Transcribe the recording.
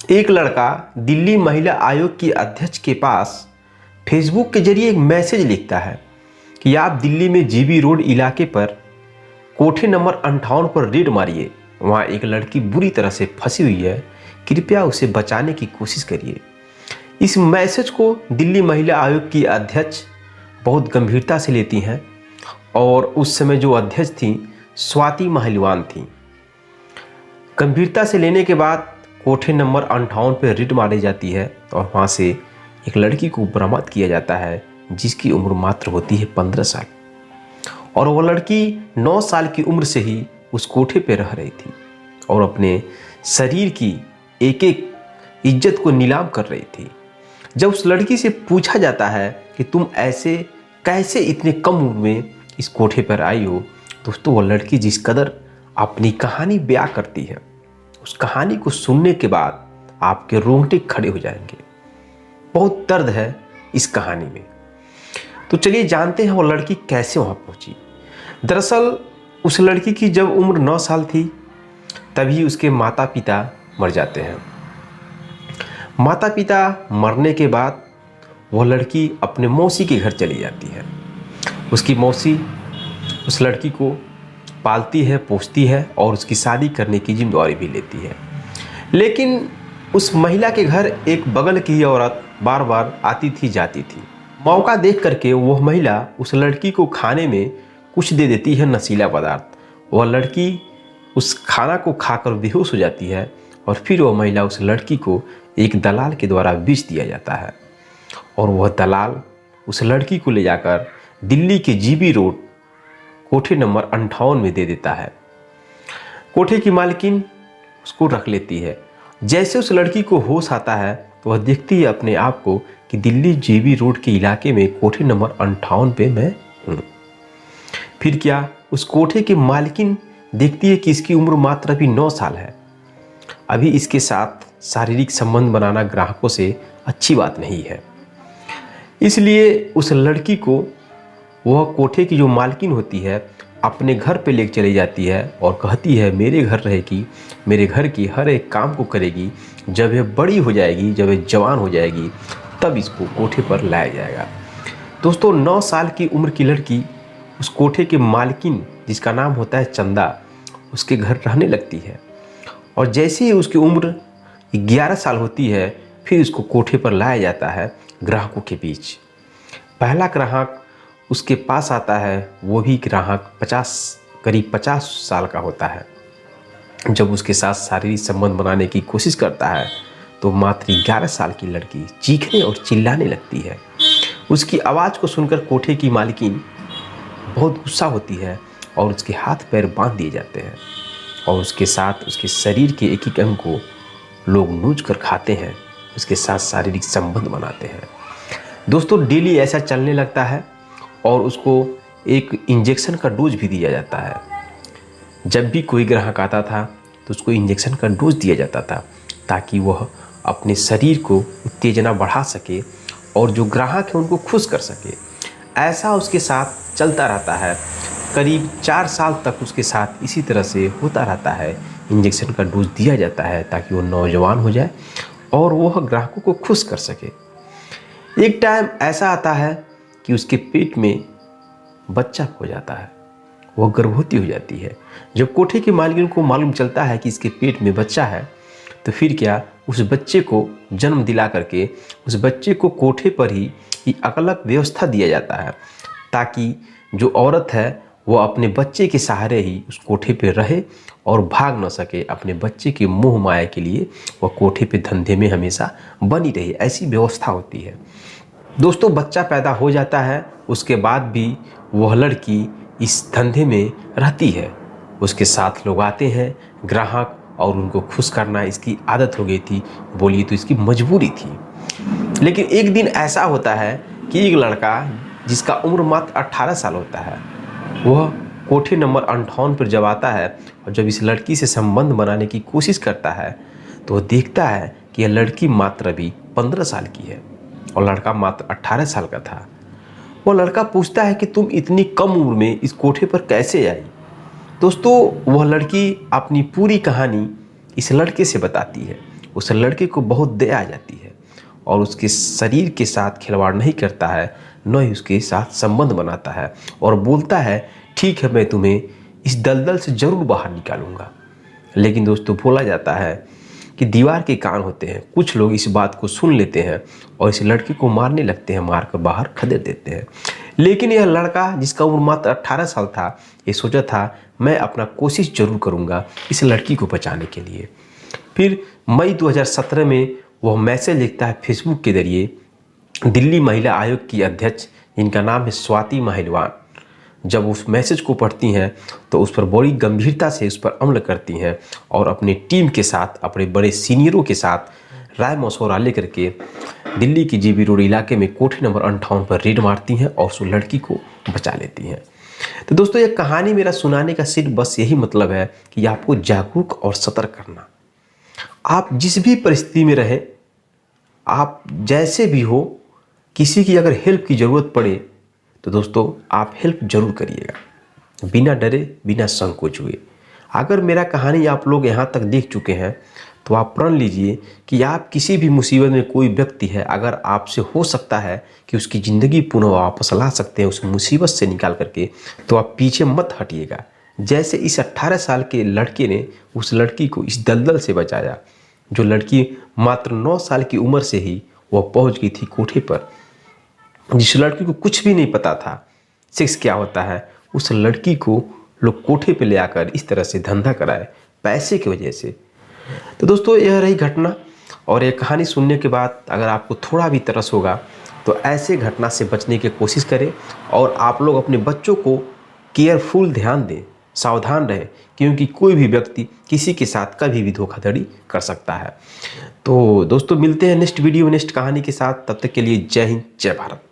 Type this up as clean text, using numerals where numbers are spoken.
एक लड़का दिल्ली महिला आयोग की अध्यक्ष के पास फेसबुक के जरिए एक मैसेज लिखता है कि आप दिल्ली में जीबी रोड इलाके पर कोठे नंबर 58 पर रेड मारिए। वहाँ एक लड़की बुरी तरह से फंसी हुई है, कृपया उसे बचाने की कोशिश करिए। इस मैसेज को दिल्ली महिला आयोग की अध्यक्ष बहुत गंभीरता से लेती हैं और उस समय जो अध्यक्ष थी स्वाति महलवान थी। गंभीरता से लेने के बाद कोठे नंबर 58 पर रेड मारी जाती है और वहाँ से एक लड़की को बरामद किया जाता है जिसकी उम्र मात्र होती है 15 साल और वह लड़की 9 साल की उम्र से ही उस कोठे पर रह रही थी और अपने शरीर की एक एक इज्जत को नीलाम कर रही थी। जब उस लड़की से पूछा जाता है कि तुम ऐसे कैसे इतने कम उम्र में इस कोठे पर आई हो, दोस्तों वह लड़की जिस कदर अपनी कहानी बयां करती है, उस कहानी को सुनने के बाद आपके रोंगटे खड़े हो जाएंगे। बहुत दर्द है इस कहानी में। तो चलिए जानते हैं वो लड़की कैसे वहाँ पहुँची। दरअसल उस लड़की की जब उम्र 9 साल थी तभी उसके माता पिता मर जाते हैं। माता पिता मरने के बाद वह लड़की अपने मौसी के घर चली जाती है। उसकी मौसी उस लड़की को पालती है, पोसती है और उसकी शादी करने की जिम्मेदारी भी लेती है। लेकिन उस महिला के घर एक बगल की ही औरत बार बार आती थी जाती थी। मौका देख करके वह महिला उस लड़की को खाने में कुछ दे देती है, नशीला पदार्थ। वह लड़की उस खाना को खाकर बेहोश हो जाती है और फिर वह महिला उस लड़की को एक दलाल के द्वारा बेच दिया जाता है और वह दलाल उस लड़की को ले जाकर दिल्ली के जीबी रोड कोठे नंबर 58 में दे देता है। कोठे की मालकिन उसको रख लेती है। जैसे उस लड़की को होश आता है तो वह देखती है अपने आप को कि दिल्ली जीबी रोड के इलाके में कोठे नंबर 58 पे मैं हूँ। फिर क्या, उस कोठे की मालकिन देखती है कि इसकी उम्र मात्र अभी 9 साल है। अभी इसके साथ शारीरिक संबंध बनाना ग्राहकों से अच्छी बात नहीं है। इसलिए उस लड़की को वह कोठे की जो मालकिन होती है अपने घर पे लेकर चली जाती है और कहती है मेरे घर रहेगी, मेरे घर की हर एक काम को करेगी। जब यह बड़ी हो जाएगी, जब यह जवान हो जाएगी तब इसको कोठे पर लाया जाएगा। दोस्तों 9 साल की उम्र की लड़की उस कोठे के मालकिन जिसका नाम होता है चंदा, उसके घर रहने लगती है और जैसे ही उसकी उम्र 11 साल होती है फिर उसको कोठे पर लाया जाता है ग्राहकों के बीच। पहला ग्राहक उसके पास आता है, वो भी ग्राहक करीब 50 साल का होता है। जब उसके साथ शारीरिक संबंध बनाने की कोशिश करता है तो मात्र 11 साल की लड़की चीखने और चिल्लाने लगती है। उसकी आवाज़ को सुनकर कोठे की मालकिन बहुत गुस्सा होती है और उसके हाथ पैर बांध दिए जाते हैं और उसके साथ उसके शरीर के एक एक अंग को लोग नोच कर खाते हैं, उसके साथ शारीरिक संबंध बनाते हैं। दोस्तों डेली ऐसा चलने लगता है और उसको एक इंजेक्शन का डोज भी दिया जाता है। जब भी कोई ग्राहक आता था तो उसको इंजेक्शन का डोज दिया जाता था ताकि वह अपने शरीर को उत्तेजना बढ़ा सके और जो ग्राहक है उनको खुश कर सके। ऐसा उसके साथ चलता रहता है। करीब 4 साल तक उसके साथ इसी तरह से होता रहता है। इंजेक्शन का डोज दिया जाता है ताकि वो नौजवान हो जाए और वह ग्राहकों को खुश कर सके। एक टाइम ऐसा आता है कि उसके पेट में बच्चा हो जाता है, वह गर्भवती हो जाती है। जब कोठे की मालकिन को मालूम चलता है कि इसके पेट में बच्चा है तो फिर क्या, उस बच्चे को जन्म दिला करके उस बच्चे को कोठे पर ही एक अलग व्यवस्था दिया जाता है ताकि जो औरत है वह अपने बच्चे के सहारे ही उस कोठे पे रहे और भाग न सके। अपने बच्चे के मोह माया के लिए वह कोठे पे धंधे में हमेशा बनी रहे, ऐसी व्यवस्था होती है। दोस्तों बच्चा पैदा हो जाता है, उसके बाद भी वह लड़की इस धंधे में रहती है। उसके साथ लोग आते हैं ग्राहक और उनको खुश करना इसकी आदत हो गई थी, बोलिए तो इसकी मजबूरी थी। लेकिन एक दिन ऐसा होता है कि एक लड़का जिसका उम्र मात्र 18 साल होता है वह कोठे नंबर 58 पर जब आता है और जब इस लड़की से संबंध बनाने की कोशिश करता है तो वह देखता है कि यह लड़की मात्र अभी 15 साल की है और लड़का मात्र 18 साल का था। वह लड़का पूछता है कि तुम इतनी कम उम्र में इस कोठे पर कैसे आई। दोस्तों वह लड़की अपनी पूरी कहानी इस लड़के से बताती है उस लड़के को बहुत दया आ जाती है और उसके शरीर के साथ खिलवाड़ नहीं करता है, न ही उसके साथ संबंध बनाता है और बोलता है ठीक है मैं तुम्हें इस दलदल से ज़रूर बाहर निकालूंगा। लेकिन दोस्तों बोला जाता है कि दीवार के कान होते हैं, कुछ लोग इस बात को सुन लेते हैं और इस लड़के को मारने लगते हैं, मार कर बाहर खदेड़ देते हैं। लेकिन यह लड़का जिसका उम्र मात्र 18 साल था, ये सोचा था मैं अपना कोशिश जरूर करूंगा इस लड़की को बचाने के लिए। फिर मई 2017 में वह मैसेज लिखता है फेसबुक के जरिए दिल्ली महिला आयोग की अध्यक्ष, जिनका नाम है स्वाति महिलवान। जब उस मैसेज को पढ़ती हैं तो उस पर बड़ी गंभीरता से उस पर अमल करती हैं और अपनी टीम के साथ, अपने बड़े सीनियरों के साथ राय मशवरा लेकर के दिल्ली की जीबी रोड इलाके में कोठी नंबर 58 पर रेड मारती हैं और उस लड़की को बचा लेती हैं। तो दोस्तों, यह कहानी मेरा सुनाने का सिर्फ बस यही मतलब है कि आपको जागरूक और सतर्क करना। आप जिस भी परिस्थिति में रहें, आप जैसे भी हो, किसी की अगर हेल्प की ज़रूरत पड़े तो दोस्तों आप हेल्प जरूर करिएगा, बिना डरे, बिना संकोच हुए। अगर मेरा कहानी आप लोग यहाँ तक देख चुके हैं तो आप प्रण लीजिए कि आप किसी भी मुसीबत में कोई व्यक्ति है, अगर आपसे हो सकता है कि उसकी ज़िंदगी पुनः वापस ला सकते हैं उस मुसीबत से निकाल करके, तो आप पीछे मत हटिएगा। जैसे इस 18 साल के लड़के ने उस लड़की को इस दलदल से बचाया, जो लड़की मात्र 9 साल की उम्र से ही वह पहुँच गई थी कोठे पर, जिस लड़की को कुछ भी नहीं पता था सेक्स क्या होता है, उस लड़की को लोग कोठे पे ले आकर इस तरह से धंधा कराए पैसे की वजह से। तो दोस्तों, यह रही घटना। और ये कहानी सुनने के बाद अगर आपको थोड़ा भी तरस होगा तो ऐसे घटना से बचने की कोशिश करें और आप लोग अपने बच्चों को केयरफुल ध्यान दें, सावधान रहें, क्योंकि कोई भी व्यक्ति किसी के साथ कभी भी धोखाधड़ी कर सकता है। तो दोस्तों, मिलते हैं नेक्स्ट वीडियो, नेक्स्ट कहानी के साथ। तब तक के लिए जय हिंद, जय भारत।